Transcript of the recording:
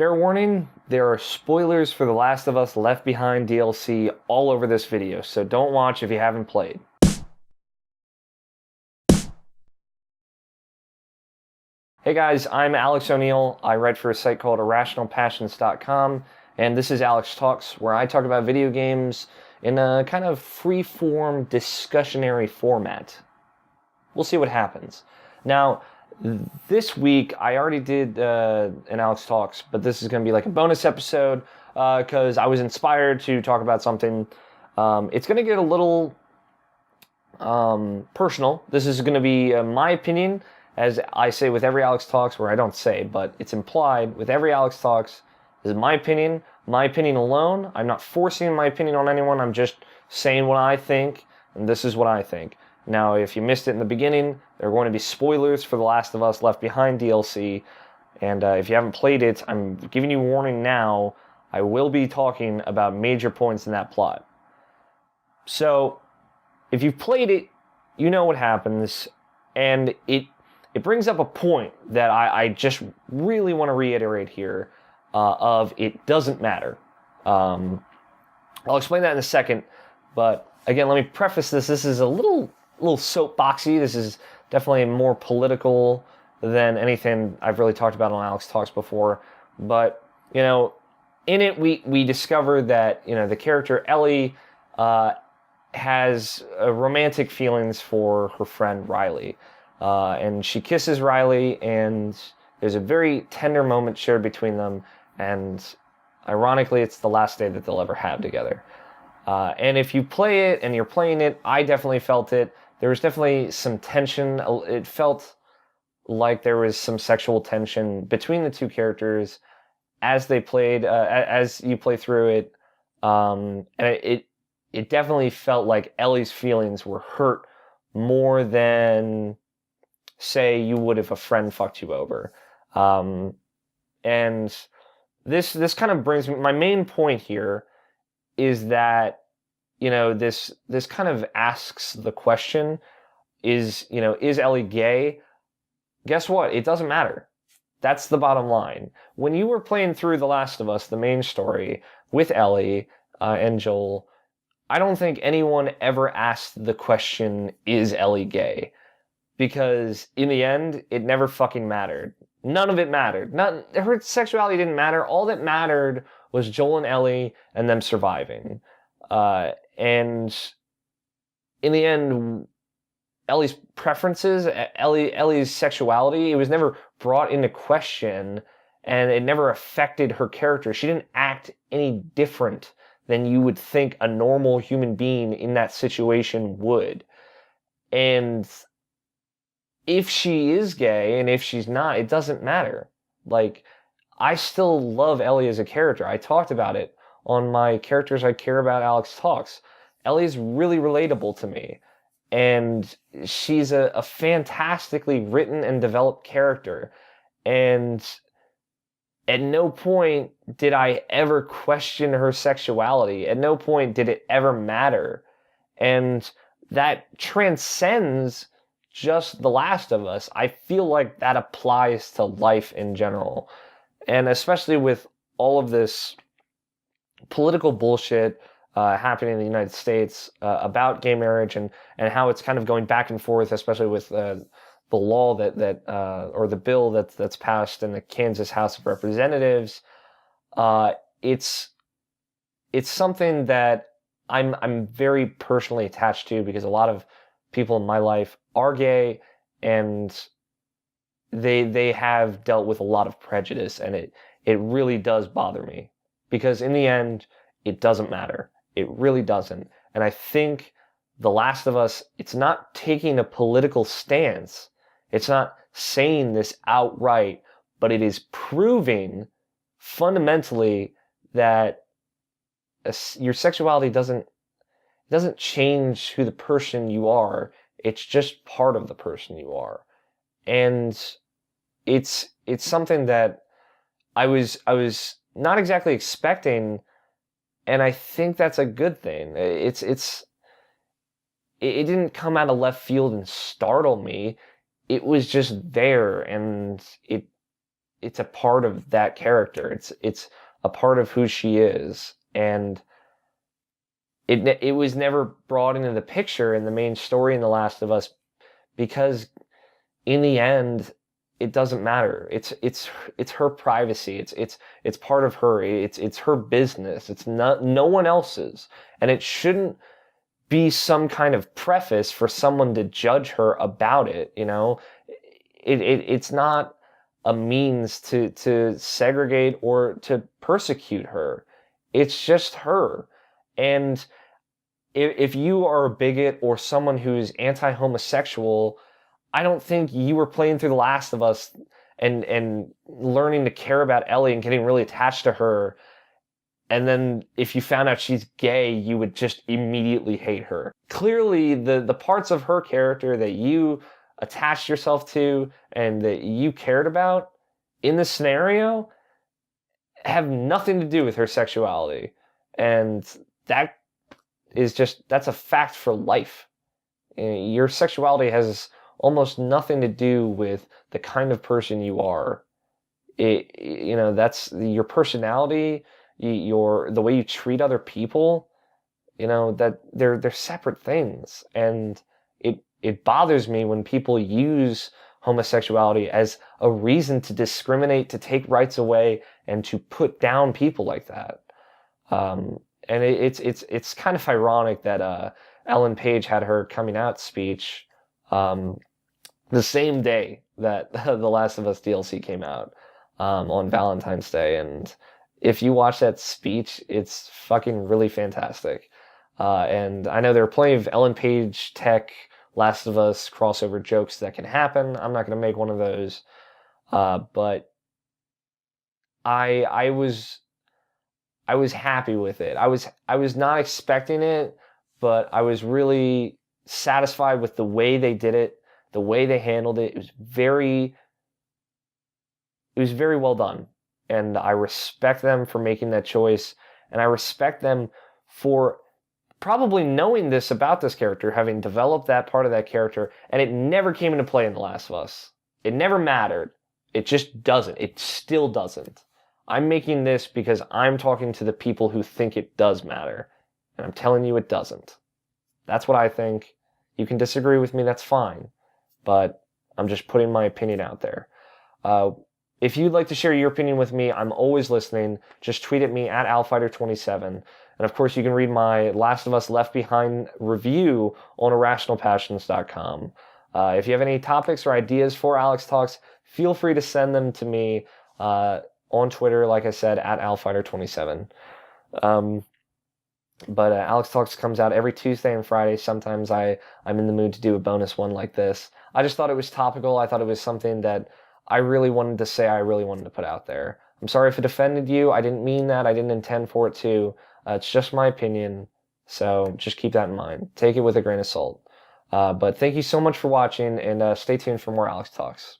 Fair warning, there are spoilers for The Last of Us Left Behind DLC all over this video, so don't watch if you haven't played. Hey guys, I'm Alex O'Neill. I write for a site called irrationalpassions.com, and this is Alex Talks, where I talk about video games in a kind of free-form, discussionary format. We'll see what happens. Now, this week, I already did an Alex Talks, but this is going to be like a bonus episode because I was inspired to talk about something. It's going to get a little personal. This is going to be my opinion, as I say with every Alex Talks, where I don't say, but it's implied with every Alex Talks. This is my opinion alone. I'm not forcing my opinion on anyone. I'm just saying what I think, and this is what I think. Now, if you missed it in the beginning, there are going to be spoilers for The Last of Us Left Behind DLC, and if you haven't played it, I'm giving you warning now, I will be talking about major points in that plot. So, if you've played it, you know what happens, and it brings up a point that I just really want to reiterate here, of it doesn't matter. I'll explain that in a second, but again, let me preface this. This is a little soapboxy. This is definitely more political than anything I've really talked about on Alex Talks before. But, you know, in it we discover that, you know, the character Ellie has romantic feelings for her friend Riley. And she kisses Riley, and there's a very tender moment shared between them, and ironically, it's the last day that they'll ever have together. And if you play it and you're playing it, I definitely felt it. There was definitely some tension. It felt like there was some sexual tension between the two characters as they played, as you play through it. And it definitely felt like Ellie's feelings were hurt more than, say, you would if a friend fucked you over. And this kind of brings me, my main point here is that, you know, this kind of asks the question, is Ellie gay? Guess what? It doesn't matter. That's the bottom line. When you were playing through The Last of Us, the main story, with Ellie and Joel, I don't think anyone ever asked the question, is Ellie gay? Because in the end, it never fucking mattered. None of it mattered. Her sexuality didn't matter. All that mattered was Joel and Ellie and them surviving. And in the end, Ellie's preferences, Ellie's sexuality, it was never brought into question, and it never affected her character. She didn't act any different than you would think a normal human being in that situation would. And if she is gay and if she's not, it doesn't matter. Like, I still love Ellie as a character. I talked about it on my Characters I Care About Alex Talks. Ellie's really relatable to me. And she's a fantastically written and developed character. And at no point did I ever question her sexuality. At no point did it ever matter. And that transcends just The Last of Us. I feel like that applies to life in general. And especially with all of this political bullshit happening in the United States about gay marriage and how it's kind of going back and forth, especially with the law or the bill that's passed in the Kansas House of Representatives. It's something that I'm very personally attached to, because a lot of people in my life are gay, and they have dealt with a lot of prejudice, and it really does bother me, because in the end, it doesn't matter. It really doesn't. And I think The Last of Us, it's not taking a political stance. It's not saying this outright, but it is proving fundamentally that your sexuality doesn't change who the person you are. It's just part of the person you are. And it's something that I was not exactly expecting, and I think that's a good thing. It didn't come out of left field and startle me. It was just there, and it's a part of that character. It's a part of who she is, and it was never brought into the picture in the main story in The Last of Us because in the end it doesn't matter. It's her privacy. It's part of her. It's her business. It's not no one else's, and it shouldn't be some kind of preface for someone to judge her about it. You know, it's not a means to segregate or to persecute her. It's just her. And if you are a bigot or someone who's anti-homosexual, I don't think you were playing through The Last of Us and learning to care about Ellie and getting really attached to her. And then if you found out she's gay, you would just immediately hate her. Clearly, the parts of her character that you attached yourself to and that you cared about in this scenario have nothing to do with her sexuality. And that's a fact for life. Your sexuality has almost nothing to do with the kind of person you are. That's your personality, the way you treat other people, that they're separate things. And it bothers me when people use homosexuality as a reason to discriminate, to take rights away, and to put down people like that. And it's kind of ironic that Ellen Page had her coming out speech the same day that The Last of Us DLC came out on Valentine's Day. And if you watch that speech, it's fucking really fantastic. And I know there are plenty of Ellen Page tech Last of Us crossover jokes that can happen. I'm not going to make one of those. But I was happy with it. I was not expecting it, but I was really satisfied with the way they did it, the way they handled it. It was very well done. And I respect them for making that choice. And I respect them for probably knowing this about this character, having developed that part of that character, and it never came into play in The Last of Us. It never mattered. It just doesn't. It still doesn't. I'm making this because I'm talking to the people who think it does matter. And I'm telling you it doesn't. That's what I think. You can disagree with me, that's fine. But I'm just putting my opinion out there. If you'd like to share your opinion with me, I'm always listening. Just tweet at me at AlFighter27. And of course, you can read my Last of Us Left Behind review on irrationalpassions.com. If you have any topics or ideas for Alex Talks, feel free to send them to me on Twitter, like I said, at AlFighter27. But Alex Talks comes out every Tuesday and Friday. Sometimes I'm in the mood to do a bonus one like this. I just thought it was topical. I thought it was something that I really wanted to say, I really wanted to put out there. I'm sorry if it offended you. I didn't mean that. I didn't intend for it to. It's just my opinion. So just keep that in mind. Take it with a grain of salt. But thank you so much for watching, and stay tuned for more Alex Talks.